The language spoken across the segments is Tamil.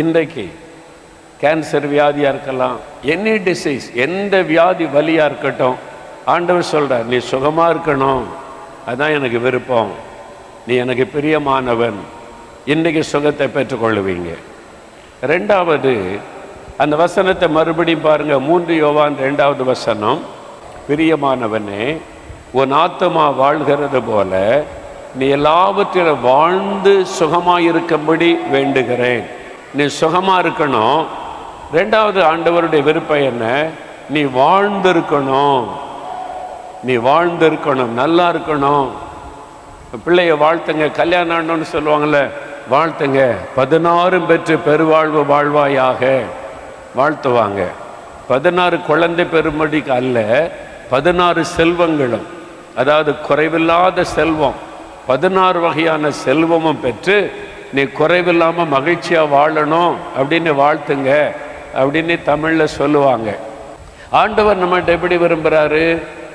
இன்றைக்கு கேன்சர் வியாதியாக இருக்கலாம், எனி டிசீஸ், எந்த வியாதி வலியாக இருக்கட்டும், ஆண்டவர் சொல்கிறார், நீ சுகமாக இருக்கணும், அதுதான் எனக்கு விருப்பம், நீ எனக்கு பிரியமானவன். இன்றைக்கு சுகத்தை பெற்றுக்கொள்ளுவீங்க. ரெண்டாவது, அந்த வசனத்தை மறுபடியும் பாருங்கள். 3 யோவான் 2வது வசனம், பிரியமானவனே, உன் ஆத்துமா வாழ்கிறது போல நீ எல்லாவற்றிலும் வாழ்ந்து சுகமாயிருக்கும்படி வேண்டுகிறேன். நீ சுகமாக இருக்கணும். ரெண்டாவது, ஆண்டவருடைய விருப்பம் என்ன? நீ வாழ்ந்திருக்கணும், நீ வாழ்ந்திருக்கணும், நல்லா இருக்கணும். பிள்ளைய வாழ்த்துங்க, கல்யாணம் ஆனோன்னு சொல்லுவாங்கள்ல, வாழ்த்துங்க, 16 பெற்று பெருவாழ்வு வாழ்வாயாக வாழ்த்துவாங்க. 16 குழந்தை பெருமடிக்கு அல்ல, 16 செல்வங்களும், அதாவது குறைவில்லாத செல்வம், 16 வகையான செல்வமும் பெற்று நீ குறைவில்லாமல் மகிழ்ச்சியாக வாழணும் அப்படின்னு வாழ்த்துங்க அப்படின்னு தமிழில் சொல்லுவாங்க. ஆண்டவர் நம்மகிட்ட எப்படி விரும்புகிறாரு?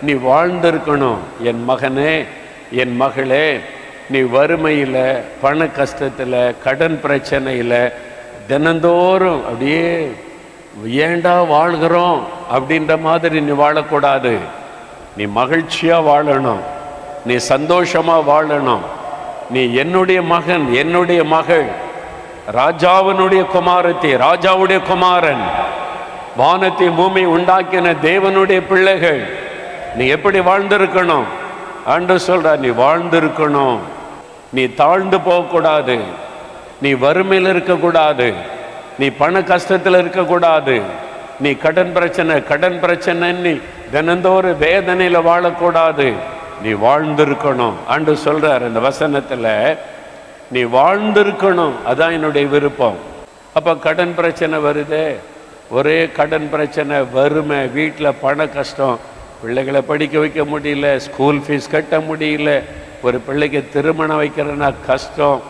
நீ வாழ்ந்திருக்கணும். என் மகனே, என் மகளே, நீ வறுமையில், பண கஷ்டத்தில், கடன் பிரச்சனையில் தினந்தோறும் அப்படியே ஏண்டா வாழ்கிறோம் அப்படின்ற மாதிரி நீ வாழக்கூடாது. நீ மகிழ்ச்சியாக வாழணும், நீ சந்தோஷமாக வாழணும். நீ என்னுடைய மகன், என்னுடைய மகள், ராஜாவினுடைய குமாரத்தி, ராஜாவுடைய குமாரன், வானத்தை பூமி உண்டாக்கின தேவனுடைய பிள்ளைகள். நீ எப்படி வாழ்ந்திருக்கணும்? ஆண்டவர் சொல்றார், நீ வாழ்ந்திருக்கணும். நீ தாழ்ந்து போகக்கூடாது, நீ வறுமையில் இருக்கக்கூடாது, நீ பண கஷ்டத்தில் இருக்கக்கூடாது, நீ கடன் பிரச்சனை நீ தினந்தோறும் வேதனையில் வாழக்கூடாது. நீ வாழ்ந்திருக்கணும். ஆண்டு சொல்றார் இந்த வசனத்தில், நீ வாழ்ந்திருக்கணும், அதான் என்னுடைய விருப்பம். அப்போ கடன் பிரச்சனை வருதே, ஒரே கடன் பிரச்சனை, வறுமை, வீட்டில் பண கஷ்டம், பிள்ளைகளை படிக்க வைக்க முடியல, ஸ்கூல் ஃபீஸ் கட்ட முடியல, ஒரு பிள்ளைக்கு திருமணம் வைக்கிறன்னா கஷ்டம்,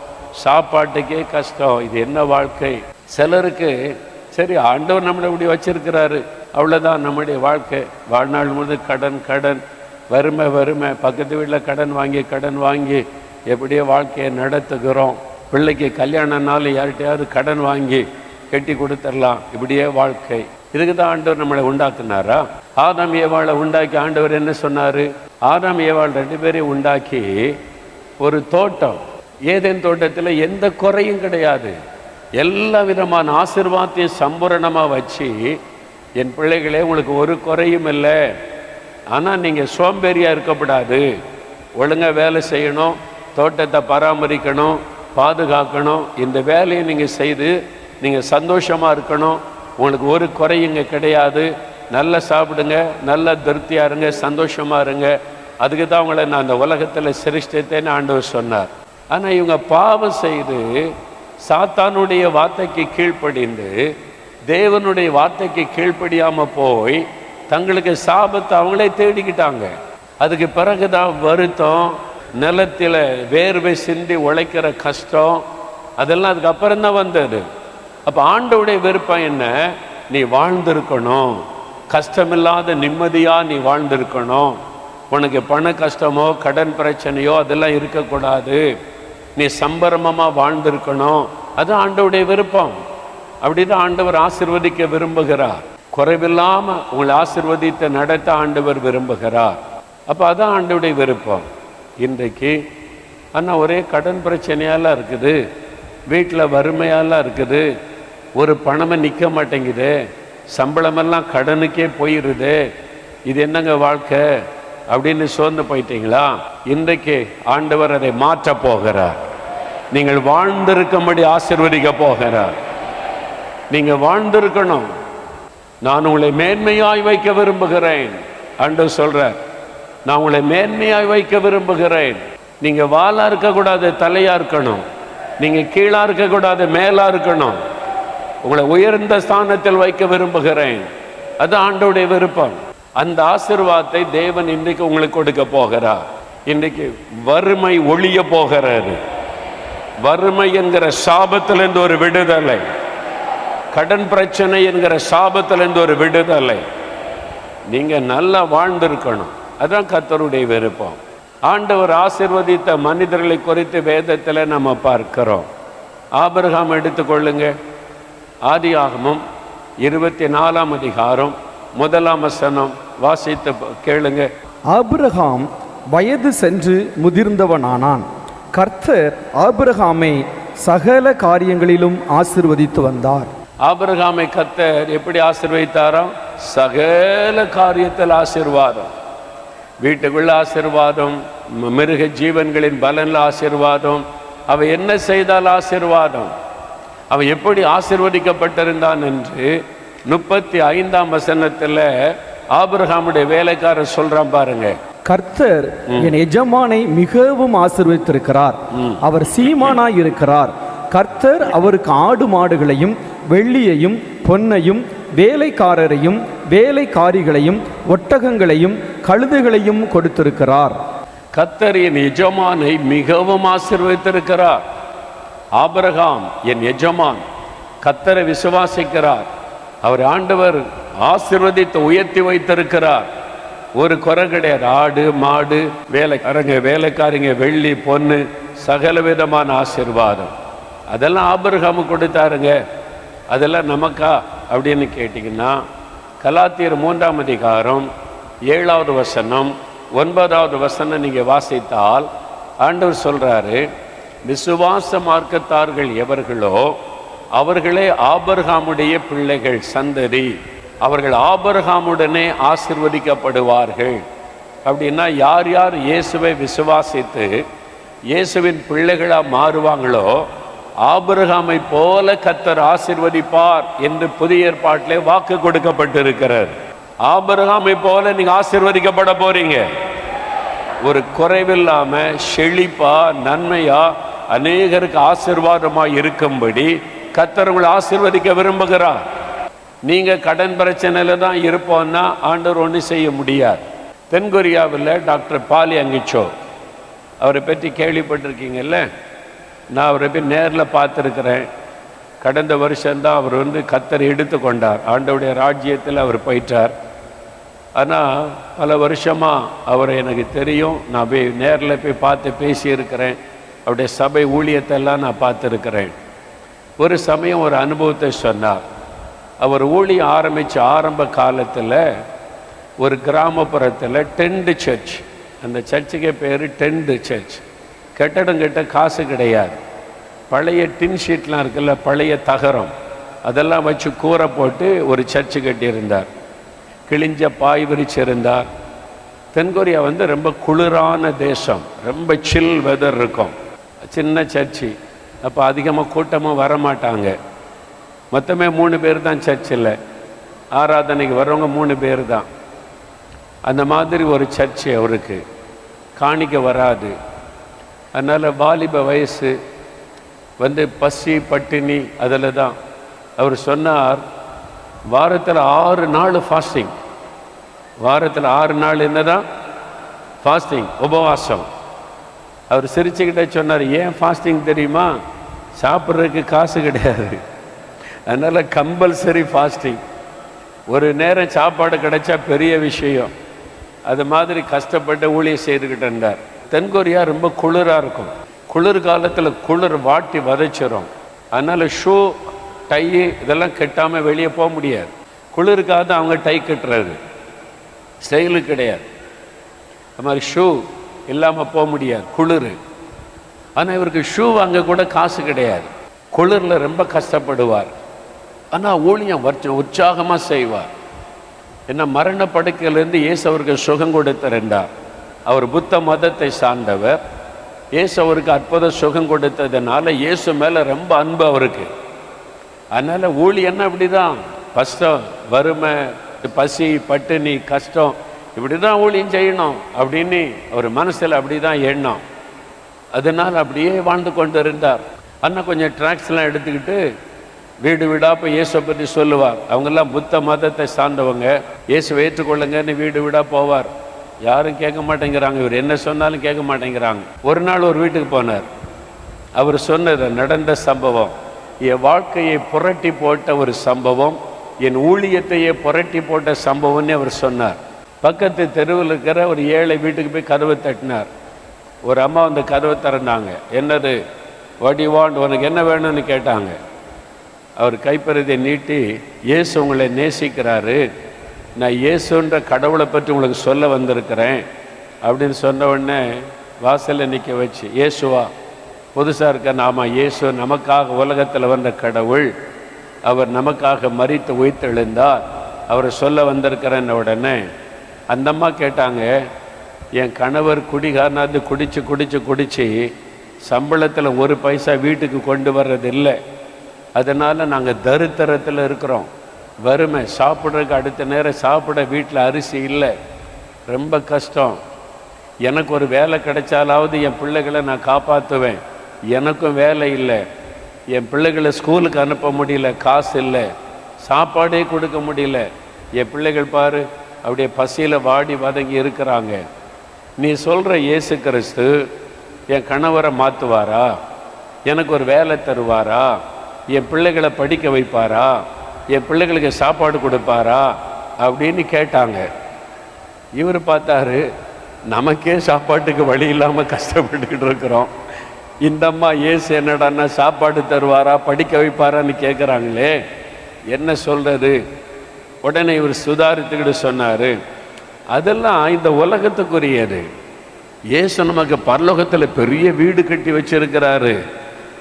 சாப்பாட்டுக்கே கஷ்டம். இது என்ன வாழ்க்கை? சிலருக்கு சரி, ஆண்டவர் நம்மளை இப்படி வச்சிருக்கிறாரு, அவ்வளோதான் நம்முடைய வாழ்க்கை, வாழ்நாள் முழுவதும் கடன் கடன், வறுமை வறுமை, பக்கத்து வீட்டில் கடன் வாங்கி எப்படியோ வாழ்க்கையை நடத்துகிறோம். பிள்ளைக்கு கல்யாணம்னாலும் யார்கிட்டையாவது கடன் வாங்கி கட்டி கொடுத்துடலாம், இப்படியே வாழ்க்கை. இதுக்கு தான் ஆண்டவர் நம்மளை உண்டாக்குனாரா? ஆதாம் ஏவாளை உண்டாக்கி ஆண்டவர் என்ன சொன்னார்? ஆதாம் ஏவாள் 2 பேரையும் உண்டாக்கி ஒரு தோட்டம், ஏதேன் தோட்டத்தில் எந்த குறையும் கிடையாது, எல்லா விதமான ஆசீர்வாதத்தையும் சம்பூரணமாக வச்சு, என் பிள்ளைகளே உங்களுக்கு ஒரு குறையும் இல்லை, ஆனால் நீங்கள் சோம்பேறியாக இருக்கக்கூடாது, ஒழுங்காக வேலை செய்யணும், தோட்டத்தை பராமரிக்கணும், பாதுகாக்கணும், இந்த வேலையை நீங்கள் செய்து நீங்கள் சந்தோஷமாக இருக்கணும், உங்களுக்கு ஒரு குறையுங்க கிடையாது, நல்லா சாப்பிடுங்க, நல்லா திருப்தியாக இருங்க, சந்தோஷமாக இருங்க, அதுக்கு தான் உங்களை நான் அந்த உலகத்தில் சிருஷ்டித்தேன்னு ஆண்டவர் சொன்னார். ஆனால் இவங்க பாவம் செய்து சாத்தானுடைய வார்த்தைக்கு கீழ்ப்படிந்து தேவனுடைய வார்த்தைக்கு கீழ்ப்படியாமல் போய் தங்களுக்கு சாபத்தை அவங்களே தேடிக்கிட்டாங்க. அதுக்கு பிறகுதான் வருத்தம், நிலத்தில் வேர்வை சிந்தி உழைக்கிற கஷ்டம், அதெல்லாம் அதுக்கப்புறம் தான் வந்தது. அப்போ ஆண்டவருடைய விருப்பம் என்ன? நீ வாழ்ந்திருக்கணும், கஷ்டமில்லாத நிம்மதியாக நீ வாழ்ந்திருக்கணும், உனக்கு பண கஷ்டமோ கடன் பிரச்சனையோ அதெல்லாம் இருக்கக்கூடாது, நீ சம்பரமமாக வாழ்ந்திருக்கணும், அதுதான் ஆண்டவருடைய விருப்பம். அப்படிதான் ஆண்டவர் ஆசீர்வதிக்க விரும்புகிறார். குறைவில்லாமல் உங்களை ஆசீர்வதித்து நடத்த ஆண்டவர் விரும்புகிறார். அப்போ அதான் ஆண்டவருடைய விருப்பம். இன்றைக்கு ஆனால் ஒரே கடன் பிரச்சனையாலாம் இருக்குது, வீட்டில் வறுமையாலாம் இருக்குது, ஒரு பணமே நிற்க மாட்டேங்குது, சம்பளமெல்லாம் கடனுக்கே போயிடுது, இது என்னங்க வாழ்க்கை அப்படின்னு சோர்ந்து போயிட்டீங்களா? இன்றைக்கு ஆண்டவர் அதை மாற்ற போகிறார். நீங்கள் வாழ்ந்திருக்கும்படி ஆசீர்வதிக்க போகிறார். நீங்கள் வாழ்ந்திருக்கணும். நான் உங்களை மேன்மையாய் வைக்க விரும்புகிறேன். ஆண்டவர் சொல்றார், நான் உங்களை மேன்மையாய் வைக்க விரும்புகிறேன். நீங்க வாலா இருக்கக்கூடாது, தலையா இருக்கணும். நீங்க கீழா இருக்கக்கூடாது, மேலா இருக்கணும். உங்களை உயர்ந்த ஸ்தானத்தில் வைக்க விரும்புகிறேன். அது ஆண்டவருடைய விருப்பம். அந்த ஆசீர்வாதத்தை தேவன் இன்றைக்கு உங்களுக்கு கொடுக்க போகிறார். இன்றைக்கு வறுமை ஒழிய போகிறாரு. வறுமை என்கிற சாபத்திலிருந்து ஒரு விடுதலை, கடன் பிரச்சனை என்கிற சாபத்திலிருந்து ஒரு விடுதலை. நீங்க நல்லா வாழ்ந்திருக்கணும், அதான் கர்த்தருடைய விருப்பம். ஆண்டவர் ஆசீர்வதித்த மனிதர்களை குறித்து வேதத்தில் நம்ம பார்க்கிறோம். ஆபிரகாம் எடுத்துக்கொள்ளுங்க. ஆதியாகமம் 24ஆம் அதிகாரம் 1ஆம் வசனம் வாசித்து கேளுங்க. ஆபிரகாம் வயது சென்று முதிர்ந்தவனானான். கர்த்தர் ஆபிரகாமை சகல காரியங்களிலும் ஆசீர்வதித்து வந்தார். ஆபிரகாமை கர்த்தர் எப்படி ஆசீர்வதித்தாராம்? சகல காரியத்தில் ஆசீர்வாதம். வீட்டுக்குள்ள ஆசீர்வாதம், மிருக ஜீவன்களின் பலன்ல ஆசீர்வாதம். அவன் என்ன செய்தால் ஆசீர்வாதம்? அவன் எப்படி ஆசீர்வதிக்கப்பட்டிருந்தான் என்று 35ஆம் வசனத்தில் ஆபிரகாமுடைய வேலைக்காரர் சொல்றான் பாருங்க. கர்த்தர் என் எஜமானை மிகவும் ஆசீர்வதித்திருக்கிறார், அவர் சீமானாய் இருக்கிறார். கர்த்தர் அவருக்கு ஆடு மாடுகளையும் வெள்ளியையும் பொன்னையும் வேலைக்காரரையும் வேலைக்காரிகளையும் ஒட்டகங்களையும் கழுதைகளையும் கொடுத்திருக்கிறார். கர்த்தர் என் எஜமானை மிகவும் ஆசீர்வதித்திருக்கிறார். ஆபிரகாம் என் எஜமான் கர்த்தரை விசுவாசிக்கிறார். அவர் ஆண்டவர் ஆசீர்வதித்து உயர்த்தி வைத்திருக்கிறார். ஒரு குறை கிடையாது. ஆடு மாடு வேலைக்காரங்க வெள்ளி பொண்ணு சகல விதமான ஆசீர்வாதம் அதெல்லாம் ஆபிரகாமு கொடுத்தாருங்க. அதெல்லாம் நமக்கா அப்படின்னு கேட்டிங்கன்னா, கலாத்தியர் 3ஆம் அதிகாரம் 7வது வசனம் 9வது வசனம் நீங்கள் வாசித்தால் ஆண்டவர் சொல்கிறாரு, விசுவாச மார்க்கத்தார்கள் எவர்களோ அவர்களே ஆபிரகாமுடைய பிள்ளைகள் சந்ததி, அவர்கள் ஆபிரகாமுடனே ஆசீர்வதிக்கப்படுவார்கள். அப்படின்னா யார் யார் இயேசுவை விசுவாசித்து இயேசுவின் பிள்ளைகளாக மாறுவாங்களோ ஆபிரகாமை போல கர்த்தர் ஆசீர்வதிப்பார் என்று புதிய ஏற்பாட்டிலே வாக்கு கொடுக்கப்பட்டிருக்கிறார். ஆபிரகாமை போல நீங்க ஆசீர்வதிக்கப்பட போறீங்க. ஒரு குறைவில்லாம செழிப்பா நன்மையா அநேகருக்கு ஆசீர்வாதமா இருக்கும்படி கர்த்தர் உங்களை ஆசீர்வதிக்க விரும்புகிறார். நீங்க கடன் பிரச்சனையில தான் இருப்போம்னா ஆண்டவர் ஒன்றும் செய்ய முடியாது. தென்கொரியாவில் டாக்டர் பாலி அங்கிச்சோ அவரை பற்றி கேள்விப்பட்டிருக்கீங்கல்ல. நான் அவரை போய் நேரில் பார்த்துருக்கிறேன். கடந்த வருஷம்தான் அவர் கர்த்தரை எடுத்து கொண்டார். ஆண்டவருடைய ராஜ்யத்தில் அவர் போயிட்டார். ஆனால் பல வருஷமாக அவரை எனக்கு தெரியும். நான் போய் நேரில் போய் பார்த்து பேசியிருக்கிறேன். அவருடைய சபை ஊழியத்தெல்லாம் நான் பார்த்துருக்கிறேன். ஒரு சமயம் ஒரு அனுபவத்தை சொன்னார். அவர் ஊழியம் ஆரம்பித்த ஆரம்ப காலத்தில் ஒரு கிராமப்புறத்தில் டென்ட் சர்ச், அந்த சர்ச்சுக்கே பேர் டென்ட் சர்ச். கட்டடம் கட்ட காசு கிடையாது. பழைய டின் ஷீட்லாம் இருக்குல்ல, பழைய தகரம், அதெல்லாம் வச்சு கூரை போட்டு ஒரு சர்ச்சு கட்டியிருந்தார். கிழிஞ்ச பாய் விரிச்சிருந்தார். தென்கொரியா ரொம்ப குளிரான தேசம், ரொம்ப சில் வெதர் இருக்கும். சின்ன சர்ச்சு, அப்போ அதிகமாக கூட்டமாக வரமாட்டாங்க. மொத்தமே 3 பேர் தான் சர்ச்சில் ஆராதனைக்கு வர்றவங்க 3 பேர் தான். அந்த மாதிரி ஒரு சர்ச்சு அவருக்கு. காணிக்க வராது. அதனால் வாலிப வயசு பசி பட்டினி அதில் தான். அவர் சொன்னார், வாரத்தில் 6 நாள் ஃபாஸ்டிங். வாரத்தில் 6 நாள் என்னதான் ஃபாஸ்டிங், உபவாசம். அவர் சிரிச்சுக்கிட்டே சொன்னார், ஏன் ஃபாஸ்டிங் தெரியுமா? சாப்பிட்றதுக்கு காசு கிடையாது, அதனால் கம்பல்சரி ஃபாஸ்டிங். ஒரு நேரம் சாப்பாடு கிடைச்சா பெரிய விஷயம். அது மாதிரி கஷ்டப்பட்டு ஊழியம் செய்துக்கிட்டு இருந்தார். தென்கொரியா ரொம்ப குளிராக இருக்கும். குளிர் காலத்தில் குளிர் வாட்டி வதைச்சிரும். அதனால் ஷூ டை இதெல்லாம் கட்டாமல் வெளியே போக முடியாது. குளிருக்காக தான் அவங்க டை கட்டுறது, ஸ்டைலு கிடையாது. அது மாதிரி ஷூ இல்லாமல் போக முடியாது, குளிர். ஆனால் இவருக்கு ஷூ வாங்க கூட காசு கிடையாது. குளிரில் ரொம்ப கஷ்டப்படுவார். ஆனால் ஊழியம் உற்சாகமாக செய்வார். என்ன மரண படுக்கையிலேருந்து இயேசு அவருக்கு சுகம் கொடுத்திருந்தார். அவர் புத்த மதத்தை சார்ந்தவர். இயேசு அவருக்கு அற்புத சுகம் கொடுத்ததுனால இயேசு மேலே ரொம்ப அன்பு அவருக்கு. அதனால் ஊழியன்னா இப்படி தான், கஷ்டம் வறுமை பசி பட்டினி கஷ்டம் இப்படி தான் ஊழியம் செய்யணும் அப்படின்னு அவர் மனசில் அப்படி தான் எண்ணம். அதனால் அப்படியே வாழ்ந்து கொண்டு இருந்தார். அண்ணா கொஞ்சம் ட்ராக்ஸ்லாம் எடுத்துக்கிட்டு வீடு வீடாக போய் இயேசுவை பற்றி சொல்லுவார். அவங்கெல்லாம் புத்த மதத்தை சார்ந்தவங்க, இயேசுவை ஏற்றுக்கொள்ளுங்கன்னு வீடு வீடாக போவார். யாரும் கேட்க மாட்டேங்கிறாங்க, இவர் என்ன சொன்னாலும் கேட்க மாட்டேங்கிறாங்க. ஒரு நாள் ஒரு வீட்டுக்கு போனார். அவர் சொன்னது நடந்த சம்பவம், என் வாழ்க்கையை புரட்டி போட்ட ஒரு சம்பவம், என் ஊழியத்தையே புரட்டி போட்ட சம்பவம்னு அவர் சொன்னார். பக்கத்து தெருவில் இருக்கிற ஒரு ஏழை வீட்டுக்கு போய் கதவை தட்டினார். ஒரு அம்மா அந்த கதவை திறந்தாங்க. என்னது, வாட் யூ வாண்ட், உனக்கு என்ன வேணும்னு கேட்டாங்க. அவர் கைப்பறதை நீட்டி, இயேசு உங்களை நேசிக்கிறாரு, நான் இயேசுன்ற கடவுளை பற்றி உங்களுக்கு சொல்ல வந்திருக்கிறேன் அப்படின்னு சொன்ன உடனே வாசலில் நிற்க வச்சு, இயேசுவா புதுசாக இருக்க? நாம இயேசு நமக்காக உலகத்தில் வந்த கடவுள், அவர் நமக்காக மரித்து உயிர்த்தெழுந்தார், அவரை சொல்ல வந்திருக்கிறேன்ன உடனே அந்த அம்மா கேட்டாங்க, என் கணவர் குடிகாரனாந்து குடிச்சு சம்பளத்தில் ஒரு பைசா வீட்டுக்கு கொண்டு வர்றதில்லை, அதனால் நாங்கள் தரித்திரத்தில் இருக்கிறோம், வறுமை, சாப்பிட்றதுக்கு அடுத்த நேரம் சாப்பிட வீட்டில் அரிசி இல்லை, ரொம்ப கஷ்டம், எனக்கு ஒரு வேலை கிடைச்சாலாவது என் பிள்ளைகளை நான் காப்பாற்றுவேன், எனக்கும் வேலை இல்லை, என் பிள்ளைகளை ஸ்கூலுக்கு அனுப்ப முடியல, காசு இல்லை, சாப்பாடே கொடுக்க முடியல, என் பிள்ளைகள் பாரு அப்படியே பசியில் வாடி வதங்கி இருக்கிறாங்க, நீ சொல்கிற இயேசு கிறிஸ்து என் கணவரை மாற்றுவாரா, எனக்கு ஒரு வேலை தருவாரா, என் பிள்ளைகளை படிக்க வைப்பாரா, என் பிள்ளைகளுக்கு சாப்பாடு கொடுப்பாரா அப்படின்னு கேட்டாங்க. இவர் பார்த்தாரு, நமக்கே சாப்பாட்டுக்கு வழி இல்லாமல் கஷ்டப்பட்டுக்கிட்டு இருக்கிறோம், இந்த அம்மா இயேசு என்னடான்னா சாப்பாடு தருவாரா படிக்க வைப்பாரான்னு கேட்குறாங்களே, என்ன சொல்கிறது? உடனே இவர் சுதாரித்துக்கிட்டு சொன்னார், அதெல்லாம் இந்த உலகத்துக்குரியது, இயேசு நமக்கு பரலோகத்தில் பெரிய வீடு கட்டி வச்சிருக்கிறாரு,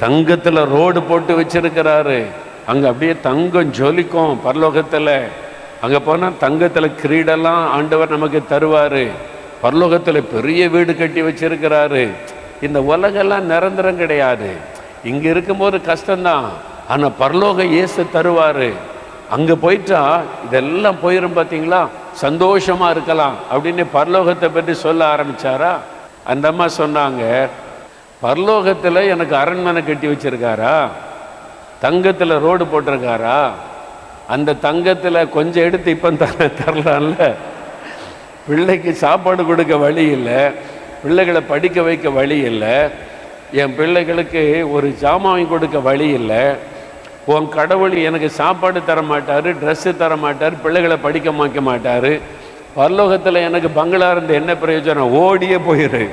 தங்கத்தில் ரோடு போட்டு வச்சிருக்கிறாரு, அங்கே அப்படியே தங்கம் ஜொலிக்கும் பரலோகத்தில், அங்கே போனால் தங்கத்தில் கிரீடெல்லாம் ஆண்டவர் நமக்கு தருவார், பரலோகத்தில் பெரிய வீடு கட்டி வச்சிருக்கிறாரு, இந்த உலகெல்லாம் நிரந்தரம் கிடையாது, இங்கே இருக்கும்போது கஷ்டம்தான், ஆனால் பரலோகம் இயேசு தருவார், அங்கே போயிட்டா இதெல்லாம் போயிடும் பார்த்தீங்களா, சந்தோஷமாக இருக்கலாம் அப்படின்னு பரலோகத்தை பற்றி சொல்ல ஆரம்பித்தாரா. அந்த அம்மா சொன்னாங்க, பரலோகத்தில் எனக்கு அரண்மனை கட்டி வச்சிருக்காரா, தங்கத்தில் ரோடு போட்டிருக்காரா, அந்த தங்கத்தில் கொஞ்சம் எடுத்து இப்போ தரலாம்ல, பிள்ளைக்கு சாப்பாடு கொடுக்க வழி இல்லை, பிள்ளைகளை படிக்க வைக்க வழி இல்லை, என் பிள்ளைகளுக்கு ஒரு ஜாமான் வாங்கி கொடுக்க வழி இல்லை, உன் கடவுள் எனக்கு சாப்பாடு தர மாட்டார், ட்ரெஸ்ஸு தர மாட்டார், பிள்ளைகளை படிக்க வைக்க மாட்டார், பரலோகத்தில் எனக்கு பங்களா இருந்து என்ன பிரயோஜனம், ஓடியே போயிரு,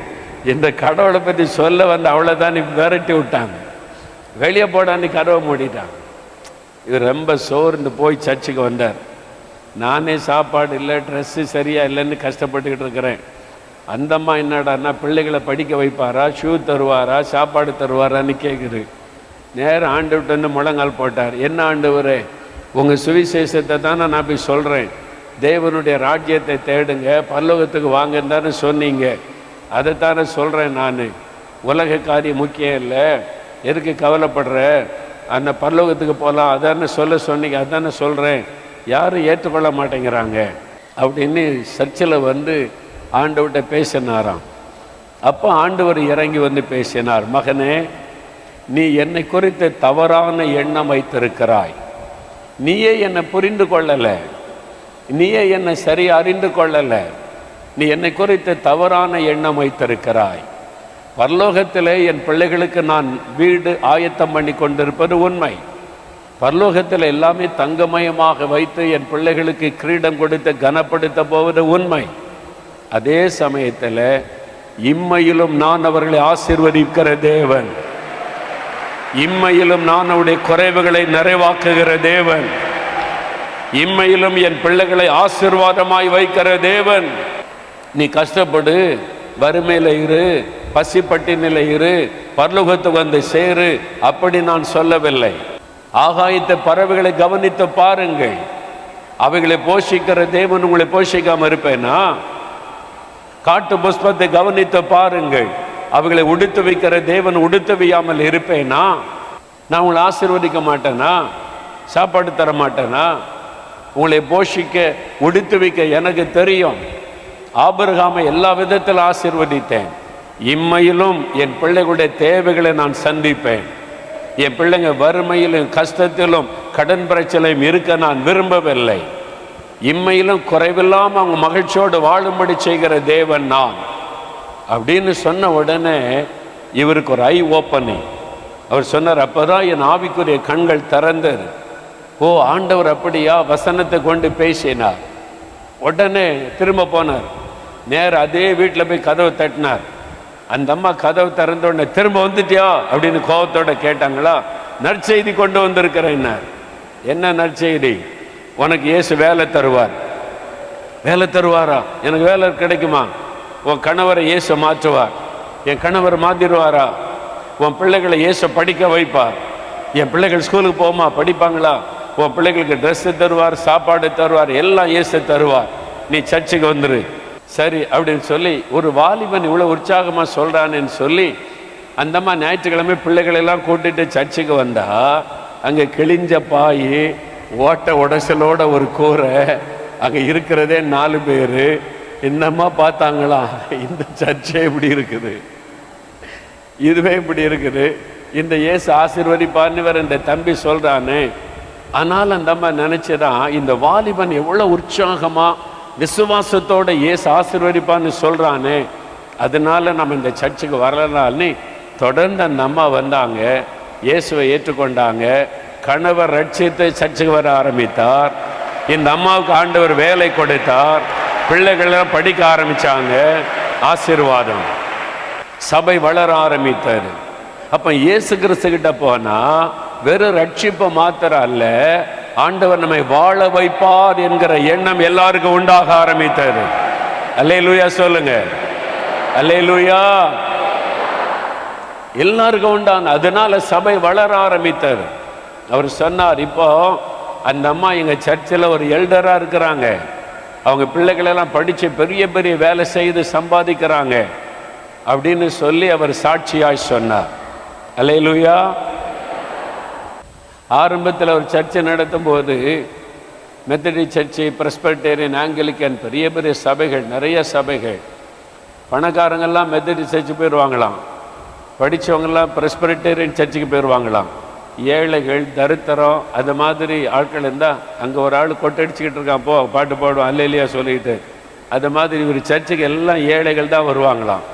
இந்த கடவுளை பற்றி சொல்ல வந்து அவ்வளோதான் நீ விரட்டி விட்டாங்க, வெளியே போடான்னு கதவை மூடிட்டாங்க. இவர் ரொம்ப சோர்ந்து போய் சர்ச்சுக்கு வந்தார், நானே சாப்பாடு இல்லை, ட்ரெஸ்ஸு சரியாக இல்லைன்னு கஷ்டப்பட்டுக்கிட்டு இருக்கிறேன், அந்தம்மா என்னடான்னா பிள்ளைகளை படிக்க வைப்பாரா, ஷூ தருவாரா, சாப்பாடு தருவாரான்னு கேட்குது. நேரம் ஆண்டவர்கிட்ட வந்து முழங்கால் போட்டார், என்ன ஆண்டவரே, உங்கள் சுவிசேஷத்தை தானே நான் போய் சொல்கிறேன், தேவனுடைய ராஜ்யத்தை தேடுங்க, பரலோகத்துக்கு வாங்கன்னு தானே சொன்னீங்க, அதைத்தானே சொல்கிறேன், நான் உலக காரியம் முக்கியம் இல்லை, எதுக்கு கவலைப்படுற, அந்த பரலோகத்துக்கு போகலாம் அதானே சொல்ல சொன்னீங்க, அதானே சொல்கிறேன், யாரும் ஏற்றுக்கொள்ள மாட்டேங்கிறாங்க அப்படின்னு சர்ச்சில் வந்து ஆண்டவர்கிட்ட பேசினாராம். அப்போ ஆண்டவர் இறங்கி வந்து பேசினார், மகனே, நீ என்னை குறித்து தவறான எண்ணம் வைத்திருக்கிறாய், நீயே என்னை புரிந்து கொள்ளலை, நீயே என்னை சரியா அறிந்து கொள்ளலை, நீ என்னை குறித்து தவறான எண்ணம் வைத்திருக்கிறாய், பரலோகத்திலே என் பிள்ளைகளுக்கு நான் வீடு ஆயத்தம் பண்ணி கொண்டிருப்பது உண்மை, பரலோகத்தில் எல்லாமே தங்கமயமாக வைத்து என் பிள்ளைகளுக்கு கிரீடம் கொடுத்து கனப்படுத்த போவது உண்மை, அதே சமயத்தில் இம்மையிலும் நான் அவர்களை ஆசீர்வதிக்கிற தேவன், இம்மையிலும் நான் அவருடைய குறைவுகளை நிறைவாக்குகிற தேவன், இம்மையிலும் என் பிள்ளைகளை ஆசீர்வாதமாய் வைக்கிற தேவன், நீ கஷ்டப்படு, வறுமையில் இரு, பசிப்பட்டினில இரு, பரலோகத்துக்கு வந்து சேரு அப்படி நான் சொல்லவில்லை. ஆகாயத்து பறவைகளை கவனித்து பாருங்கள், அவைகளை போஷிக்கிற தேவன் உங்களை போஷிக்காம இருப்பேனா? காட்டு புஷ்பத்தை கவனித்து பாருங்கள், அவைகளை உடுத்து வைக்கிற தேவன் உடுத்து வையாமல் இருப்பேனா? நான் உங்களை ஆசீர்வதிக்க மாட்டேனா? சாப்பாடு தர மாட்டேனா? உங்களை போஷிக்க உடுத்து வைக்க எனக்கு தெரியும். ஆபிரகாமை எல்லா விதத்தில் ஆசீர்வதித்தேன், இம்மையிலும் என் பிள்ளைகளுடைய தேவைகளை நான் சந்திப்பேன், என் பிள்ளைங்க வறுமையிலும் கஷ்டத்திலும் கடன் பிரச்சனையும் இருக்க நான் விரும்பவில்லை, இம்மையிலும் குறைவில்லாமல் அவங்க மகிழ்ச்சியோடு வாழும்படி செய்கிற தேவன் நான் அப்படின்னு சொன்ன உடனே இவருக்கு ஒரு ஐ ஓப்பனிங். அவர் சொன்னார், அப்போதான் என் ஆவிக்குரிய கண்கள் திறந்தது. ஓ, ஆண்டவர் அப்படியா வசனத்தை கொண்டு பேசினார். உடனே திரும்ப போனார், நேரம் அதே வீட்டில் போய் கதவை தட்டினார். அந்த அம்மா கதவு திறந்த உடனே திரும்ப வந்துட்டியா அப்படின்னு கோபத்தோட கேட்டாங்களா? நற்செய்தி கொண்டு வந்திருக்கிறேன். என்ன நற்செய்தி? உனக்கு இயேசு வேலை தருவார். வேலை தருவாரா? எனக்கு வேலை கிடைக்குமா? உன் கணவரை இயேசு மாற்றுவார். என் கணவர் மாற்றிடுவாரா? உன் பிள்ளைகளை இயேசு படிக்க வைப்பார். என் பிள்ளைகள் ஸ்கூலுக்கு போகுமா? படிப்பாங்களா? உன் பிள்ளைகளுக்கு ட்ரெஸ்ஸு தருவார், சாப்பாடு தருவார், எல்லாம் இயேசு தருவார். நீ சர்ச்சுக்கு வந்துரு. சரி அப்படின்னு சொல்லி ஒரு வாலிபன் இவ்வளோ உற்சாகமாக சொல்கிறான்னு சொல்லி அந்தம்மா ஞாயிற்றுக்கிழமை பிள்ளைகளெல்லாம் கூட்டிட்டு சர்ச்சுக்கு வந்தா அங்கே கிழிஞ்ச பாய், ஓட்ட உடசலோட ஒரு கூரை, அங்கே இருக்கிறதே 4 பேர். என்னம்மா பார்த்தாங்களா, இந்த சர்ச்சே இப்படி இருக்குது, இதுவே இப்படி இருக்குது, இந்த இயேசு ஆசீர்வதிப்பார்னு வேற இந்த தம்பி சொல்றானே. ஆனால் அந்த அம்மா நினைச்சதான் இந்த வாலிபன் எவ்வளவு உற்சாகமா விசுவாசத்தோட இயேசு ஆசீர்வதிப்பான்னு சொல்றானே, அதனால நம்ம இந்த சர்ச்சுக்கு வரலனால்னு தொடர்ந்து அந்த அம்மா வந்தாங்க, இயேசுவை ஏற்றுக்கொண்டாங்க. கணவர் ரட்சித்து சர்ச்சுக்கு வர ஆரம்பித்தார். இந்த அம்மாவுக்கு ஆண்டவர் வேலை கொடுத்தார். பிள்ளைகள் படிக்க ஆரம்பிச்சாங்க. ஆசீர்வாதம், சபை வளர ஆரம்பித்தார். அப்ப இயேசு கிறிஸ்து கிட்ட போனா வெறும் ரட்சிப்பை மாத்திரம் அல்ல, ஆண்டவர் நம்மை வாழ வைப்பார் என்கிற எண்ணம் எல்லாருக்கும் உண்டாக ஆரம்பித்தார். அல்லேலூயா சொல்லுங்க, அல்லேலூயா. எல்லாருக்கும் உண்டான, அதனால சபை வளர ஆரம்பித்தார். அவர் சொன்னார், இப்போ அந்த அம்மா எங்க சர்ச்சில் ஒரு எல்டரா இருக்கிறாங்க, அவங்க பிள்ளைகளெல்லாம் படிச்சு பெரிய பெரிய வேலை செய்து சம்பாதிக்கிறாங்க அப்படின்னு சொல்லி அவர் சாட்சியாய் சொன்னார். அல்லேலூயா. ஆரம்பத்தில் ஒரு சர்ச்சை நடத்தும் போது மெத்தடிஸ்ட் சர்ச்சு, பிரஸ்பெரிட்டேரியன், ஆங்கிலிக்கன், பெரிய பெரிய சபைகள், நிறைய சபைகள், பணக்காரங்கெல்லாம் மெத்தடிஸ்ட் சர்ச்சு போயிடுவாங்களாம், படித்தவங்கெல்லாம் பிரஸ்பெரிட்டேரியன் சர்ச்சுக்கு போயிடுவாங்களாம். ஏழைகள், தரித்திரம், அது மாதிரி ஆட்கள் இருந்தால் அங்கே ஒரு ஆள் கொட்டடிச்சுக்கிட்டு இருக்கான், போ பாட்டு பாடுவான் அல்லேலூயா சொல்லிட்டு, அது மாதிரி இவர் சர்ச்சுக்கு எல்லாம் ஏழைகள் தான் வருவாங்களாம்.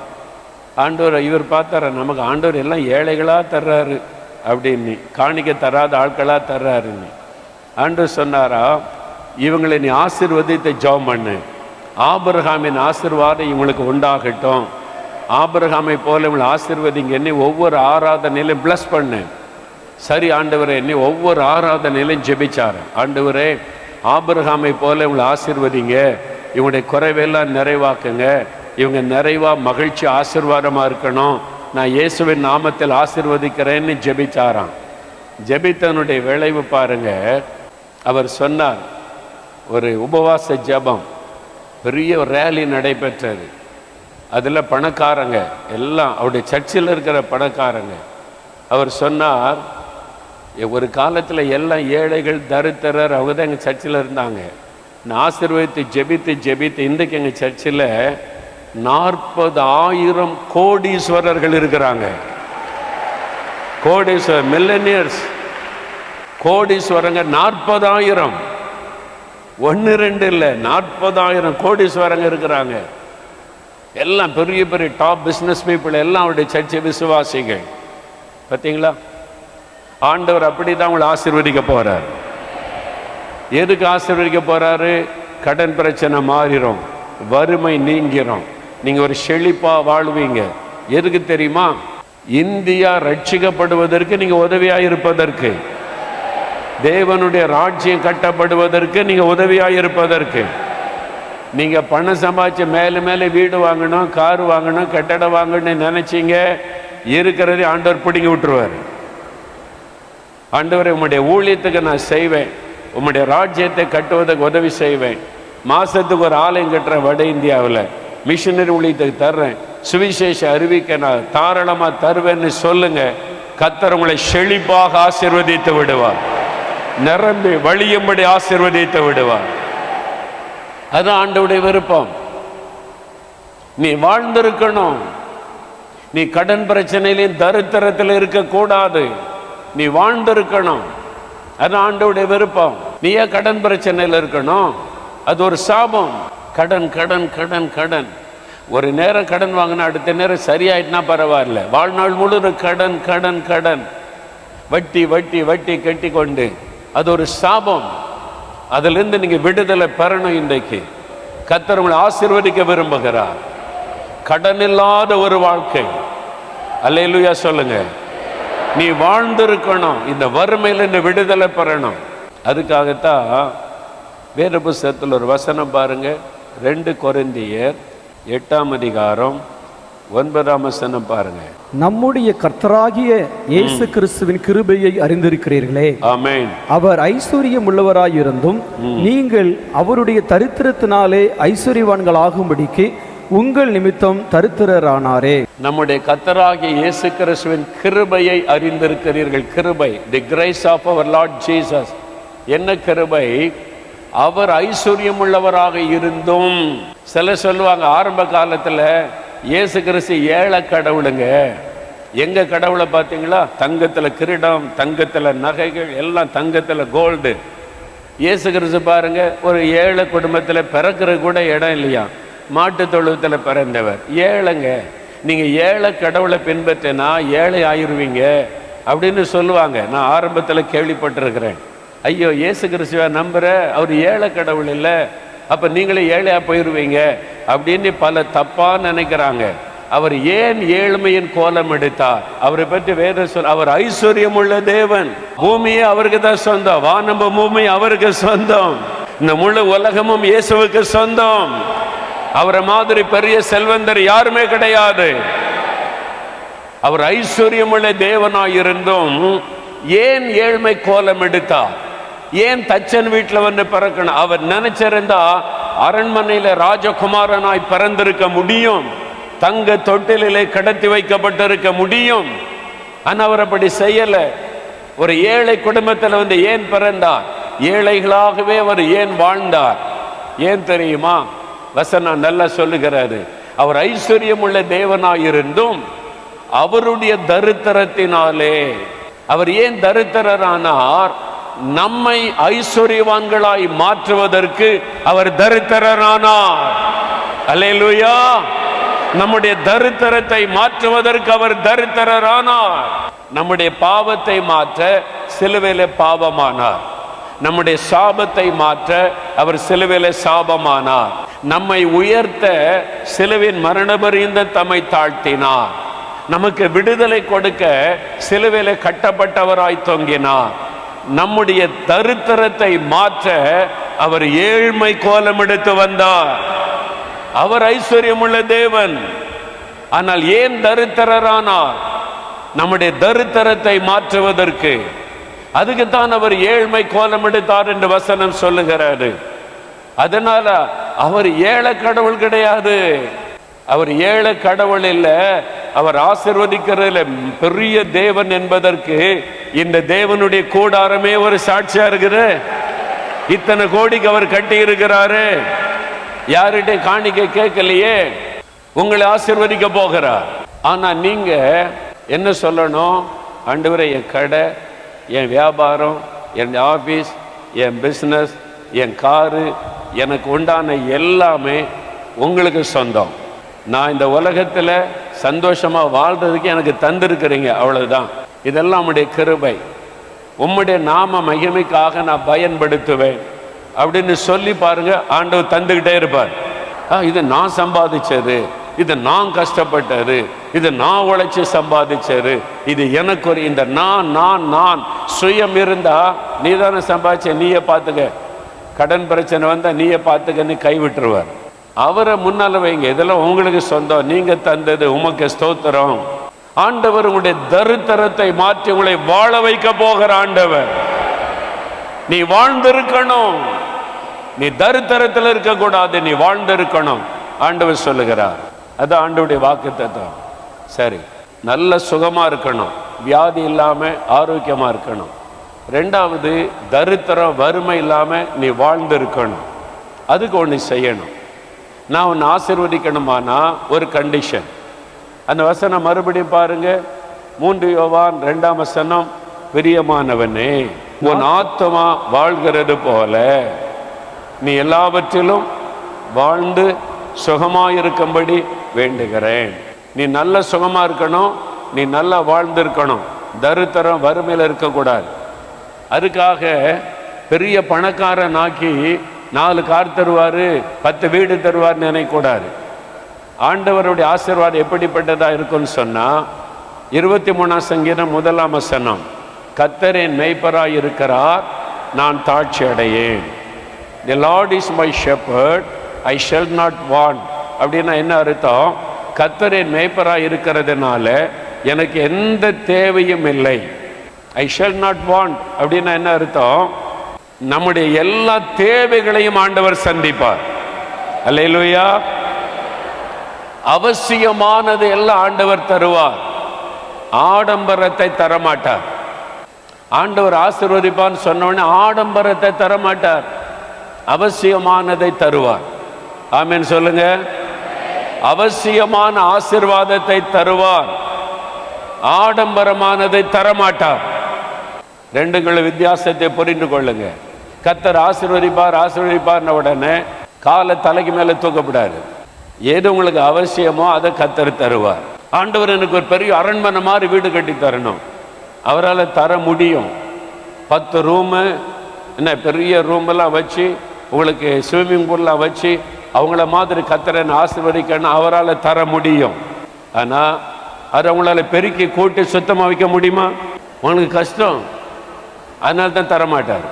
ஆண்டவர் இவர் பார்த்தார, நமக்கு ஆண்டவர் எல்லாம் ஏழைகளாக தர்றாரு அப்படின்னு, காணிக்க தராத ஆட்களாக தர்றாருன்னு. ஆண்டவர் சொன்னாரா, இவங்களை நீ ஆசீர்வதித்து ஜெபம் பண்ணு, ஆபிரகாமின் ஆசீர்வாதம் இவங்களுக்கு உண்டாகட்டும், ஆபிரகாமை போல இவங்களை ஆசீர்வதிங்க, என்னை ஒவ்வொரு ஆராதனையிலும் பிளஸ் பண்ணு. சரி ஆண்டவரே, என்னை ஒவ்வொரு ஆராதனையிலும் ஜெபிச்சார். ஆண்டவரே, ஆபிரகாமை போல இவங்களை ஆசீர்வதிங்க, இவங்களுடைய குறைவெல்லாம் நிறைவாக்குங்க, இவங்க நிறைவா மகிழ்ச்சி ஆசீர்வாதமாக இருக்கணும், நான் இயேசுவின் நாமத்தில் ஆசீர்வதிக்கிறேன்னு ஜெபிச்சாராம். ஜெபித்தனுடைய விளைவு பாருங்க. அவர் சொன்னார், ஒரு உபவாச ஜெபம், பெரிய ஒரு ரேலி நடைபெற்றது. அதில் பணக்காரங்க எல்லாம், அவருடைய சர்ச்சில் இருக்கிற பணக்காரங்க. அவர் சொன்னார், ஒரு காலத்தில் எல்லாம் ஏழைகள், தரித்திரர், அவங்க தான் எங்கள் சர்ச்சில் இருந்தாங்க. நான் ஆசீர்வதித்து ஜெபித்து ஜெபித்து இன்றைக்கு எங்கள் சர்ச்சில் 40,000 கோடீஸ்வரர்கள் இருக்கிறாங்க. கோடீஸ்வரர், மில்லனியர்ஸ், கோடீஸ்வரங்க 40,000, 1-2 இல்லை, 40,000 கோடீஸ்வரங்க இருக்கிறாங்க. எல்லாம் பெரிய பெரிய டாப் பிஸ்னஸ் பீப்புள், எல்லாம் அவருடைய சர்ச்சை விசுவாசிகள். பார்த்தீங்களா, ஆண்டவர் அப்படி தான் உங்களை ஆசீர்வதிக்க போறார். எதுக்கு ஆசீர்வதிக்க போறாரு? கடன் பிரச்சனை மாறிடும், வறுமை நீங்கிறோம், நீங்க ஒரு செழிப்பா வாழ்வீங்க. எதுக்கு தெரியுமா? இந்தியா ரட்சிக்கப்படுவதற்கு, நீங்க உதவியா இருப்பதற்கு, தேவனுடைய ராஜ்யம் கட்டப்படுவதற்கு நீங்க உதவியா இருப்பதற்கு. நீங்க பணம் சம்பாதிச்சு மேலே மேலே வீடு வாங்கணும், கார் வாங்கணும், கட்டடம் வாங்கணும்னு நினைச்சீங்க, இருக்கிறதே ஆண்டவர் பிடிங்கி விட்டுருவார். ஆண்டவரை, உம்முடைய ஊழியத்துக்கு நான் செய்வேன், உம்முடைய ராஜ்யத்தை கட்டுவதற்கு உதவி செய்வேன், மாசத்துக்கு ஒரு ஆலயம் கட்டுறேன், வட இந்தியாவில் மிஷினரி ஊழியத்துக்கு தர்றேன், சுவிசேஷ அறிவிக்க நான் தாராளமா தருவேன்னு சொல்லுங்க. கர்த்தர் உங்களை செழிப்பாக ஆசீர்வதித்து விடுவார், நிரம்பி வழியும்படி ஆசீர்வதித்து விடுவார். அது ஆண்டவருடைய விருப்பம். நீ வாழ்ந்திருக்கணும், நீ கடன் பிரச்சனையிலும் தரித்திரத்தில் இருக்கக்கூடாது, நீ வாழ்ந்திருக்கணும். அது ஆண்டவருடைய விருப்பம். நீ ஏன் கடன் பிரச்சனையில் இருக்கணும்? அது ஒரு சாபம். கடன் கடன் கடன் கடன், ஒரு நேரம் கடன் வாங்கினா அடுத்த நேரம் சரியாயிட்டுனா பரவாயில்ல, வாழ்நாள் முழுவதும் கடன் கடன் கடன், வட்டி வட்டி வட்டி கட்டி கொண்டு, அது ஒரு சாபம். அதிலிருந்து நீங்க விடுதலை பெறணும். இன்றைக்கு கர்த்தர் உங்களை ஆசீர்வதிக்க விரும்புகிறார். கடன் இல்லாத ஒரு வாழ்க்கை. அல்லேலூயா சொல்லுங்க. நீ வாழ்ந்திருக்கணும், இந்த வறுமையில இந்த விடுதலை பெறணும். அதுக்காகத்தான் வேத புஸ்தகத்தில் ஒரு வசனம் பாருங்க, 2 கொரிந்தியர் 8ஆம் அதிகாரம் 9ஆம் வசனம் பாருங்க. நம்முடைய கர்த்தராகிய இயேசு கிறிஸ்துவின் கிருபையை அறிந்திருக்கிறீர்களே. ஆமென். அவர் ஐஸ்வர்யம் உள்ளவராயிருந்தும் நீங்கள் அவருடைய தரித்திரத்தினாலே ஐஸ்வர்யவான்கள் ஆகும்படிக்கு உங்கள் நிமித்தம் தரித்திரரானாரே. நம்முடைய கர்த்தராகிய இயேசு கிறிஸ்துவின் கிருபையை அறிந்திருக்கிறீர்கள். கிருபை, the grace of our Lord Jesus. என்ன கிருபை? அவர் ஐஸ்வர்யம் உள்ளவராக இருந்தும். சிலர் சொல்லுவாங்க ஆரம்ப காலத்தில் இயேசு கிறிஸ்து ஏழை கடவுளுங்க. எங்க கடவுளை பார்த்தீங்களா? தங்கத்தில் கிரீடம், தங்கத்தில் நகைகள், எல்லாம் தங்கத்தில் கோல்டு. இயேசு கிறிஸ்து பாருங்க, ஒரு ஏழை குடும்பத்தில் பிறக்கிற கூட இடம் இல்லையா, மாட்டு தொழுவத்தில் பிறந்தவர். ஏழைங்க. நீங்கள் ஏழை கடவுளை பின்பற்றினா ஏழை ஆயிடுவீங்க அப்படின்னு சொல்லுவாங்க. நான் ஆரம்பத்தில் கேள்விப்பட்டிருக்கிறேன். ஐயோ, இயேசு கிறிஸ்துவை நம்புற, அவர் ஏழை கடவுள் இல்லை, அப்போ நீங்களே ஏழையாக போயிடுவீங்க அப்படின்னு பல தப்பாக நினைக்கிறாங்க. அவர் ஏன் ஏழ்மையின் கோலம் எடுத்தார்? அவரை பற்றி வேத சொல், அவர் ஐஸ்வர்யம் உள்ள தேவன். பூமியே அவருக்கு தான் சொந்தம், வானம்ப பூமி அவருக்கு சொந்தம், இந்த முழு உலகமும் இயேசுவுக்கு சொந்தம். அவரை மாதிரி பெரிய செல்வந்தர் யாருமே கிடையாது. அவர் ஐஸ்வர்யம் உள்ள தேவனாயிருந்தும் ஏன் ஏழ்மை கோலம் எடுத்தார்? ஏன் தச்சன் வீட்டில் வந்து பிறக்கணும்? அவர் நினைச்சிருந்தா அரண்மனையில ராஜகுமாரனாய் பிறந்திருக்க முடியும், தங்க தொட்டிலே கடத்தி வைக்கப்பட்டிருக்க முடியும். ஆனால் அவர் அப்படி செய்யல. ஒரு ஏழை குடும்பத்தில் வந்து ஏன் பிறந்தார்? ஏழைகளாகவே அவர் ஏன் வாழ்ந்தார்? ஏன் தெரியுமா? வசனம் நல்லா சொல்லுகிறாரு. அவர் ஐஸ்வர்யம் உள்ள தேவனாயிருந்தும் அவருடைய தரித்திரத்தினாலே. அவர் ஏன் தரித்திரரானார்? நம்மை ஐஸ்வர்யவான்களாய் மாற்றுவதற்கு அவர் தரித்திரரானார். அல்லேலூயா. நம்முடைய தரித்திரத்தை மாற்றுவதற்கு அவர் தரித்திரரானார். நம்முடைய பாவத்தை மாற்ற சிலுவையிலே பாவமானார். நம்முடைய சாபத்தை மாற்ற அவர் சிலுவையிலே சாபமானார். நம்மை உயர்த்த சிலுவின் மரணபரியந்த தம்மை தாழ்த்தினார். நமக்கு விடுதலை கொடுக்க சிலுவையிலே கட்டப்பட்டவராய் தொங்கினார். நம்முடைய தரித்திரத்தை மாற்ற அவர் ஏழ்மை கோலம் எடுத்து வந்தார். அவர் ஐஸ்வர்யம் உள்ள தேவன். ஆனால் ஏன் தரித்திரரானார்? நம்முடைய தரித்திரத்தை மாற்றுவதற்கு. அதுக்குத்தான் அவர் ஏழ்மை கோலம் எடுத்தார் என்று வசனம் சொல்லுகிறாரு. அதனால அவர் ஏழை கடவுள் கிடையாது. அவர் ஏழை கடவுள் இல்லை, அவர் ஆசீர்வதிக்கிறதுல பெரிய தேவன் என்பதற்கு இந்த தேவனுடைய கூடாரமே ஒரு சாட்சியா இருக்கிற. இத்தனை கோடிக்கு அவர் கட்டி இருக்கிறாரு. யார்கிட்ட காணிக்க கேட்கலையே, உங்களை ஆசீர்வதிக்க போகிறார். ஆனா நீங்க என்ன சொல்லணும்? ஆண்டவரே, என் கடை, என் வியாபாரம், என் ஆபீஸ், என் பிஸ்னஸ், என் காரு, எனக்கு உண்டான எல்லாமே உங்களுக்கு சொந்தம். நான் இந்த உலகத்தில் சந்தோஷமாக வாழ்றதுக்கு எனக்கு தந்திருக்கிறீங்க, அவ்வளவுதான். இதெல்லாம் உம்முடைய கிருபை, உம்முடைய நாம மகிமைக்காக நான் பயன்படுத்துவேன் அப்படின்னு சொல்லி பாருங்க. ஆண்டவர் தந்துக்கிட்டே இருப்பார். இது நான் சம்பாதிச்சது, இது நான் கஷ்டப்பட்டது, இது நான் உழைச்சி சம்பாதிச்சது, இது எனக்கு ஒரு இந்த நான் சுயம் இருந்தா நீ தானே சம்பாதிச்ச, நீயே பார்த்துக்க, கடன் பிரச்சனை வந்தா நீயே பார்த்துக்கன்னு கைவிட்டுருவார். அவரை முன்னால வைங்க, இதெல்லாம் உங்களுக்கு சொந்தம், நீங்க தந்தது, உமக்கு ஸ்தோத்திரம். ஆண்டவர் உங்களுடைய தரித்திரத்தை மாற்றி உங்களை வாழ வைக்க போகிற ஆண்டவர். நீ வாழ்ந்திருக்கணும், நீ தரித்திரத்தில் இருக்கக்கூடாது, நீ வாழ்ந்திருக்கணும் ஆண்டவர் சொல்லுகிறார். அது ஆண்டவருடைய வாக்குத்தத்தம். சரி, நல்ல சுகமா இருக்கணும், வியாதி இல்லாம ஆரோக்கியமா இருக்கணும். ரெண்டாவது, தரித்திரம் வறுமை இல்லாம நீ வாழ்ந்திருக்கணும். அதுக்கு ஒன்று செய்யணும். நான் உன்னை ஆசீர்வதிக்கணுமானா ஒரு கண்டிஷன். அந்த வசனம் மறுபடியும் பாருங்க, 3 யோவான் 2ஆம் வசனம். பிரியமானவனே, உன் ஆத்துமா வாழ்கிறது போல நீ எல்லாவற்றிலும் வாழ்ந்து சுகமாயிருக்கும்படி வேண்டுகிறேன். நீ நல்ல சுகமா இருக்கணும், நீ நல்லா வாழ்ந்திருக்கணும், தரித்திரம் வறுமையில் இருக்கக்கூடாது. அதுக்காக பெரிய பணக்காரன் ஆக்கி 4 கார் தருவாரு, 10 வீடு தருவார் நினைக்கூடாது. ஆண்டவருடைய ஆசீர்வாதம் எப்படிப்பட்டதா இருக்குன்னு சொன்னா, 23ஆம் சங்கீதம் 1ஆம் வசனம், கர்த்தரின் மேய்ப்பராய் இருக்கிறார், நான் தாழ்ச்சி அடையேன். The Lord is my shepherd, I shall not want. அப்படின்னா என்ன அர்த்தம்? கர்த்தரின் மேய்ப்பராய் இருக்கிறதுனால எனக்கு எந்த தேவையும் இல்லை. ஐ ஷல் நாட் வாண்ட் அப்படின்னா என்ன அர்த்தம்? நம்முடைய எல்லா தேவைகளையும் ஆண்டவர் சந்திப்பார். அல்லேலூயா. அவசியமானது எல்லாம் ஆண்டவர் தருவார், ஆடம்பரத்தை தரமாட்டார். ஆண்டவர் ஆசீர்வதிப்பான்னு சொன்னோடனே ஆடம்பரத்தை தரமாட்டார், அவசியமானதை தருவார். ஆமென் சொல்லுங்க. அவசியமான ஆசீர்வாதத்தை தருவார், ஆடம்பரமானதை தரமாட்டார். ரெண்டுக்குள்ள வித்தியாசத்தை புரிந்து கொள்ளுங்க. கர்த்தர் ஆசீர்வதிப்பார் ஆசீர்வதிப்பார்ன உடனே காலை தலைக்கு மேலே தூக்கப்படாது. எது உங்களுக்கு அவசியமோ அதை கர்த்தர் தருவார். ஆண்டவர் எனக்கு ஒரு பெரிய அரண்மனை மாதிரி வீடு கட்டி தரணும், அவரால் தர முடியும். 10 ரூமு, என்ன பெரிய ரூமெல்லாம் வச்சு, உங்களுக்கு ஸ்விம்மிங் பூல்லாம் வச்சு அவங்கள மாதிரி கர்த்தரை ஆசீர்வதிக்கணும், அவரால் தர முடியும். ஆனால் அது அவங்களால பெருக்கி கூட்டி சுத்தமாக வைக்க முடியுமா? உங்களுக்கு கஷ்டம், அதனால தான் தரமாட்டார்.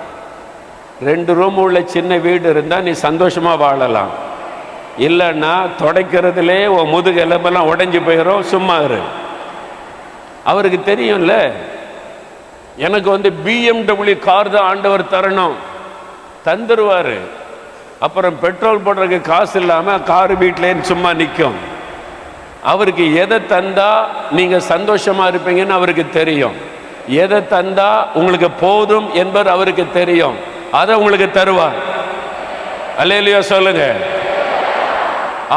2 ரூம் உள்ள சின்ன வீடு இருந்தால் நீ சந்தோஷமாக வாழலாம். இல்லைன்னா துடைக்கிறதுலே உன் முதுகு எலும்பெல்லாம் உடைஞ்சி போயிடும், சும்மா இரு. அவருக்கு தெரியும்ல, எனக்கு BMW கார் தான் ஆண்டவர் தரணும், தந்துருவார். அப்புறம் பெட்ரோல் போடுறதுக்கு காசு இல்லாமல் கார் வீட்டிலேன்னு சும்மா நிற்கும். அவருக்கு எதை தந்தா நீங்கள் சந்தோஷமாக இருப்பீங்கன்னு அவருக்கு தெரியும். எதை தந்தா உங்களுக்கு போதும் என்பது அவருக்கு தெரியும், அதை உங்களுக்கு தருவார். அல்லேலூயா சொல்லுங்க.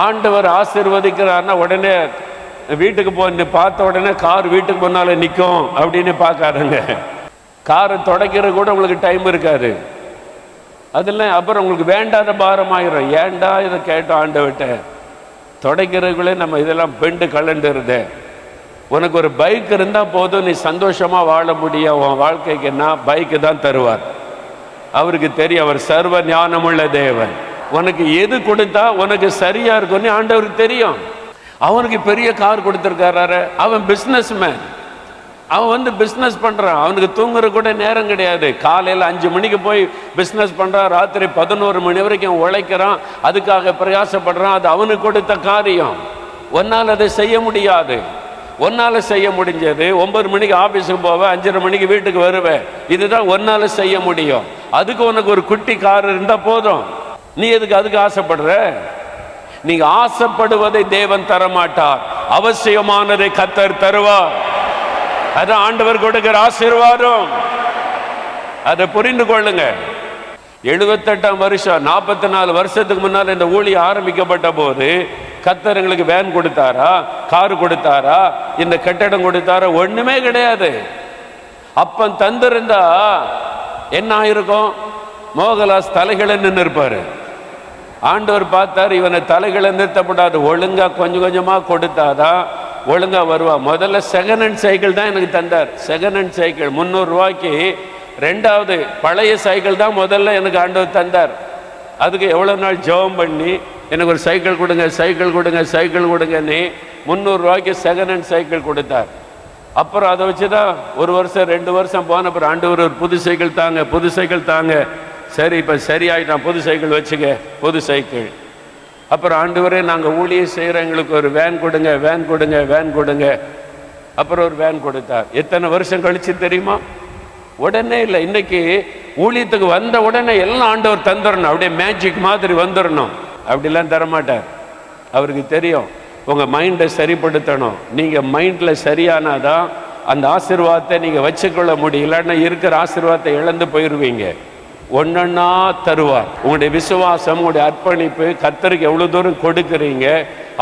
ஆண்டவர் ஆசீர்வதிக்கிறார்னா உடனே வீட்டுக்கு போய் பார்த்த உடனே கார் வீட்டுக்கு முன்னால நிற்கும் அப்படின்னு பார்க்காருங்க. காரை துடைக்கிற கூட உங்களுக்கு டைம் இருக்காது. அதெல்லாம் அப்புறம் உங்களுக்கு வேண்டாத பாரம் ஆயிரும். ஏண்டா இதை கேட்டோம் ஆண்டவர்கிட்ட, துடைக்கிறதுக்குள்ளே நம்ம இதெல்லாம் பெண்டு கலண்டுருது. உனக்கு ஒரு பைக் இருந்தால் போதும், நீ சந்தோஷமாக வாழ முடியும். உன் வாழ்க்கைக்கு என்ன பைக்கு தான் தருவார். அவருக்கு தெரியும், அவர் சர்வ ஞானமுள்ள தேவன். உனக்கு எது கொடுத்தா உனக்கு சரியா இருக்குன்னு ஆண்டவருக்கு தெரியும். அவனுக்கு பெரிய கார் கொடுத்துருக்காரு, அவன் பிஸ்னஸ் மேன், அவன் பிஸ்னஸ் பண்ணுறான். அவனுக்கு தூங்குற கூட நேரம் கிடையாது. காலையில் 5 மணிக்கு போய் பிஸ்னஸ் பண்ணுறான், ராத்திரி 11 மணி வரைக்கும் உழைக்கிறான், அதுக்காக பிரயாசப்படுறான். அது அவனுக்கு கொடுத்த காரியம். ஒன்னால் அதை செய்ய முடியாது. ஒன்னால் செய்ய முடிஞ்சது 9 மணிக்கு ஆஃபீஸுக்கு போவேன், 5:30 மணிக்கு வீட்டுக்கு வருவேன். இதுதான் ஒன்னால் செய்ய முடியும். அதுக்கு உனக்கு ஒரு குட்டி கார் இருந்தால் போதும். நீ எதுக்கு அதுக்கு ஆசைப்படுற? நீங்க ஆசைப்படுவதை தேவன் தரமாட்டார், அவசியமானதை கர்த்தர் தருவார். அது ஆண்டவர் கொடுக்கிற ஆசீர்வாதம். அதை புரிந்து கொள்ளுங்க. 78ஆம் வருஷம் 44 வருஷத்துக்கு முன்னால் இந்த ஊழியம் ஆரம்பிக்கப்பட்ட போது கர்த்தர் எங்களுக்கு வேன் கொடுத்தாரா, கார் கொடுத்தாரா, இந்த கட்டடம் கொடுத்தாரா? ஒண்ணுமே கிடையாது. அப்பன் தந்திருந்தா என்ன ஆயிருக்கும்? மோகலாஸ் தலைகளை நின்று இருப்பாரு. ஆண்டவர் பார்த்தார், இவனை தலைகளை நிறுத்தப்படாது, ஒழுங்கா கொஞ்சம் கொஞ்சமா கொடுத்தாதான் ஒழுங்கா வருவா. முதல்ல செகண்ட் ஹேண்ட் சைக்கிள் தான் எனக்கு தந்தார். செகண்ட் ஹேண்ட் சைக்கிள் 300 ரூபாய்க்கு. 2வது பழைய சைக்கிள் தான் முதல்ல எனக்கு ஆண்டவர் தந்தார். அதுக்கு எவ்வளோ நாள் ஜெபம் பண்ணி எனக்கு ஒரு சைக்கிள் கொடுங்க, சைக்கிள் கொடுங்க, சைக்கிள் கொடுங்கன்னு 300 ரூபாய்க்கு செகண்ட் ஹேண்ட் சைக்கிள் கொடுத்தார். அப்புறம் அதை வச்சு தான் 1 வருஷம் 2 வருஷம் போன அப்புறம் ஆண்டவர் ஒரு புது சைக்கிள் தாங்க, புது சைக்கிள் தாங்க. சரி, இப்போ சரியாயிட்டான், புது சைக்கிள் வச்சுக்க, புது சைக்கிள். அப்புறம் ஆண்டவரே நாங்கள் ஊழியம் செய்கிறோம், எங்களுக்கு ஒரு வேன் கொடுங்க, வேன் கொடுங்க, வேன் கொடுங்க. அப்புறம் ஒரு வேன் கொடுத்தார். எத்தனை வருஷம் கழிச்சு தெரியுமா? உடனே இல்லை. இன்னைக்கு ஊழியத்துக்கு வந்த உடனே எல்லாம் ஆண்டவர் தந்துடணும், அப்படியே மேஜிக் மாதிரி வந்துடணும். அப்படிலாம் தரமாட்டார். அவருக்கு தெரியும் உங்கள் மைண்டை சரிப்படுத்தணும். நீங்கள் மைண்டில் சரியானாதான் அந்த ஆசீர்வாதத்தை நீங்கள் வச்சுக்கொள்ள முடியும். இல்லைன்னா இருக்கிற ஆசீர்வாதத்தை இழந்து போயிடுவீங்க. ஒன்னொன்னா தருவார். உங்களுடைய விசுவாசம், உங்களுடைய அர்ப்பணிப்பு, கர்த்தருக்கு எவ்வளவு தூரம் கொடுக்குறீங்க,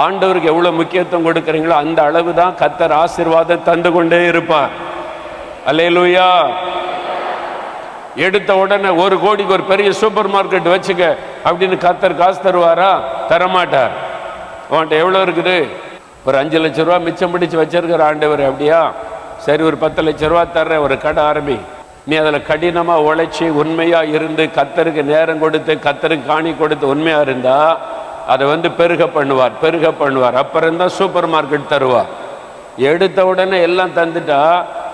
ஆண்டவருக்கு எவ்வளவு முக்கியத்துவம் கொடுக்குறீங்களோ அந்த அளவு தான் கர்த்தர் ஆசீர்வாதம் தந்து கொண்டே இருப்பார். அல்லேலூயா. எடுத்த உடனே 1 கோடிக்கு ஒரு பெரிய சூப்பர் மார்க்கெட் வச்சுக்க அப்படின்னு கர்த்தர் காசு தருவாரா? தரமாட்டார். அவன்கிட்ட எவ்வளோ இருக்குது? ஒரு 5 லட்ச ரூபா மிச்சம் பிடிச்சு வச்சிருக்கிற ஆண்டவர். அப்படியா? சரி, ஒரு 10 லட்ச ரூபா தர்றேன், ஒரு கடை ஆரம்பி. நீ அதில் கடினமாக உழைச்சி உண்மையாக இருந்து கர்த்தருக்கு நேரம் கொடுத்து கர்த்தருக்கு காணி கொடுத்து உண்மையாக இருந்தால் அதை பெருக பண்ணுவார், பெருக பண்ணுவார். அப்புறம் தான் சூப்பர் மார்க்கெட் தருவார். எடுத்த உடனே எல்லாம் தந்துட்டா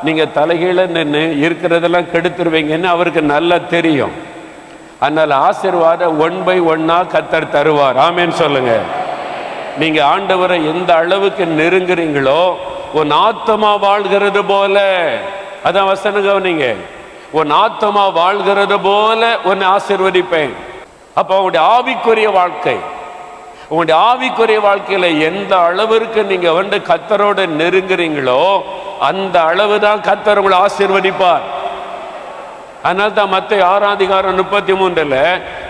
நீங்க தலைகீழ நின்று இருக்கிறதெல்லாம் கெடுத்துருவீங்கன்னு அவருக்கு நல்லா தெரியும். அதனால ஆசீர்வாதம் 1 by 1 கர்த்தர் தருவார். ஆமென் சொல்லுங்க. நீங்க ஆண்டவரை எந்த அளவுக்கு நெருங்குறீங்களோ உன் ஆத்மா வாழ்கிறது போல, அதான் வசனம் கவனிங்க, உன் ஆத்மா வாழ்கிறது போல உன்னை ஆசீர்வதிப்பேன். அப்ப உங்களுடைய ஆவிக்குரிய வாழ்க்கை, உங்களுடைய ஆவிக்குரிய வாழ்க்கையில எந்த அளவிற்கு நீங்க கர்த்தரோட நெருங்குறீங்களோ அந்த அளவு தான் கர்த்தர் உங்களை ஆசீர்வதிப்பார். அதனால தான் மத்தேயு 6:33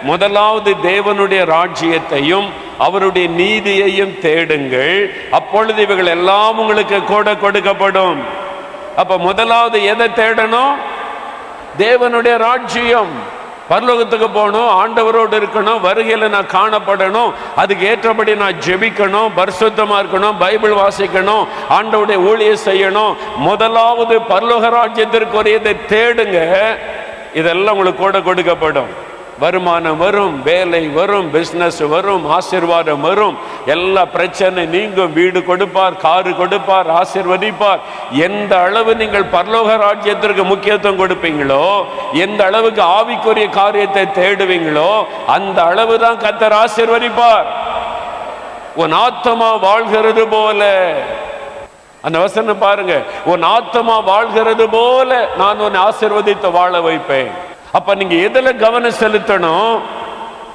முதலாவது தேவனுடைய ராஜ்யத்தையும் அவருடைய நீதியையும் தேடுங்கள், அப்பொழுது இவைகள் எல்லாம் உங்களுக்கு கூட கொடுக்கப்படும். அப்ப முதலாவது எதை தேடணும்? தேவனுடைய ராஜ்யம். பரலோகத்துக்கு போகணும், ஆண்டவரோடு இருக்கணும், வருகையில் நான் காணப்படணும், அதுக்கு ஏற்றபடி நான் ஜெபிக்கணும், பரிசுத்தமா இருக்கணும், பைபிள் வாசிக்கணும், ஆண்டவருடைய ஊழியம் செய்யணும். முதலாவது பரலோக ராஜ்யத்திற்குரியதை தேடுங்க, இதெல்லாம் உங்களுக்கு கூட கொடுக்கப்படும். வருமானம் வரும், வேலை வரும், பிசினஸ் வரும், ஆசீர்வாதம் வரும், எல்லா பிரச்சனை நீங்கும், வீடு கொடுப்பார், காரு கொடுப்பார், ஆசீர்வதிப்பார். எந்த அளவு நீங்கள் பரலோக ராஜ்யத்திற்கு முக்கியத்துவம் கொடுப்பீங்களோ, எந்த அளவுக்கு ஆவிக்குரிய காரியத்தை தேடுவீங்களோ அந்த அளவு தான் கர்த்தர் ஆசீர்வதிப்பார். உன் ஆத்மா வாழ்கிறது போல, அந்த வசனம் பாருங்க, உன் ஆத்மா வாழ்கிறது போல நான் உன்னை ஆசீர்வதித்து வாழ வைப்பேன். அப்ப நீங்க எதுல கவனம் செலுத்தணும்?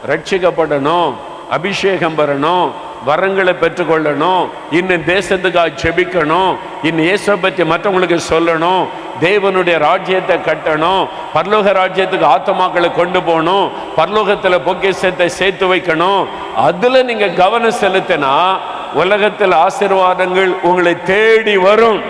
ரட்சிக்கப்படணும், அபிஷேகம் பெறணும், வரங்களை பெற்றுக்கொள்ளணும், இன்னும் தேசத்துக்காக ஜெபிக்கணும், இன்னும் இயேசுவை பற்றி மற்றவங்களுக்கு சொல்லணும், தேவனுடைய ராஜ்யத்தை கட்டணும், பரலோக ராஜ்யத்துக்கு ஆத்மாக்களை கொண்டு போகணும், பரலோகத்துல பொக்கிஷத்தை சேர்த்து வைக்கணும். அதுல நீங்க கவனம் செலுத்தினா உலகத்தில் ஆசீர்வாதங்கள் உங்களை தேடி வரும்.